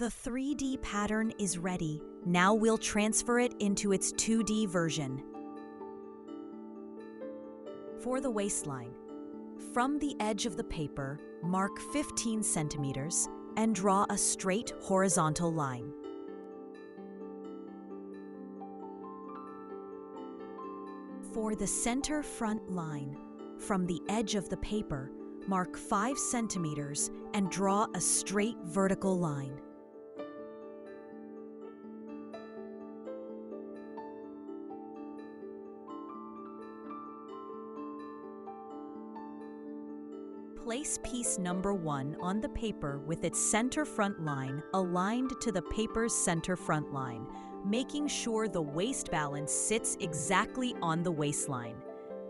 The 3D pattern is ready. Now we'll transfer it into its 2D version. For the waistline, from the edge of the paper, mark 15 centimeters and draw a straight horizontal line. For the center front line, from the edge of the paper, mark 5 centimeters and draw a straight vertical line. Place piece number 1 on the paper with its center front line aligned to the paper's center front line, making sure the waist balance sits exactly on the waistline.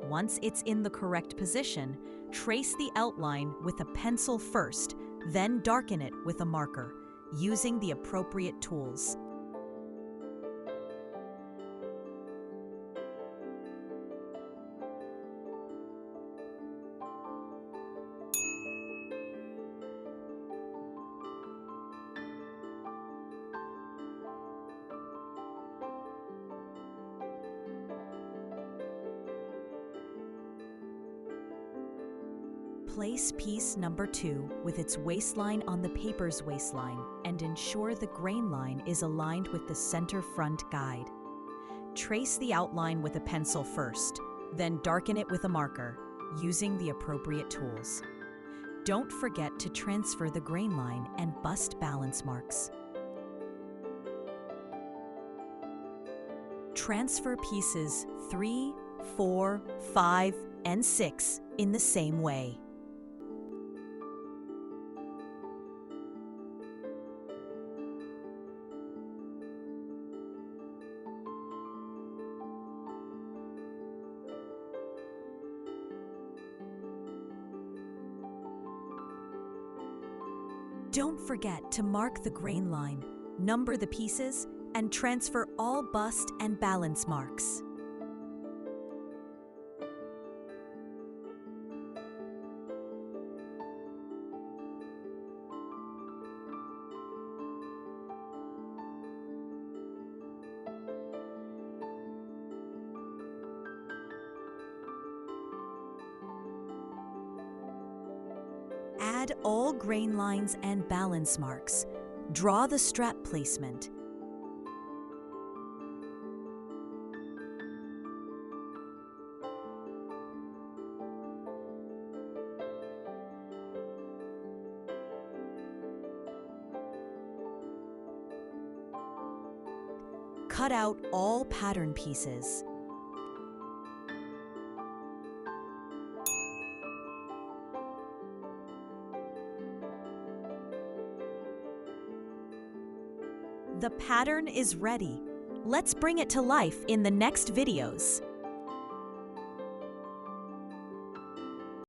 Once it's in the correct position, trace the outline with a pencil first, then darken it with a marker, using the appropriate tools. Place piece number 2 with its waistline on the paper's waistline and ensure the grain line is aligned with the center front guide. Trace the outline with a pencil first, then darken it with a marker, using the appropriate tools. Don't forget to transfer the grain line and bust balance marks. Transfer pieces 3, 4, 5, and 6 in the same way. Don't forget to mark the grain line, number the pieces, and transfer all bust and balance marks. Add all grain lines and balance marks. Draw the strap placement. Cut out all pattern pieces. The pattern is ready. Let's bring it to life in the next videos.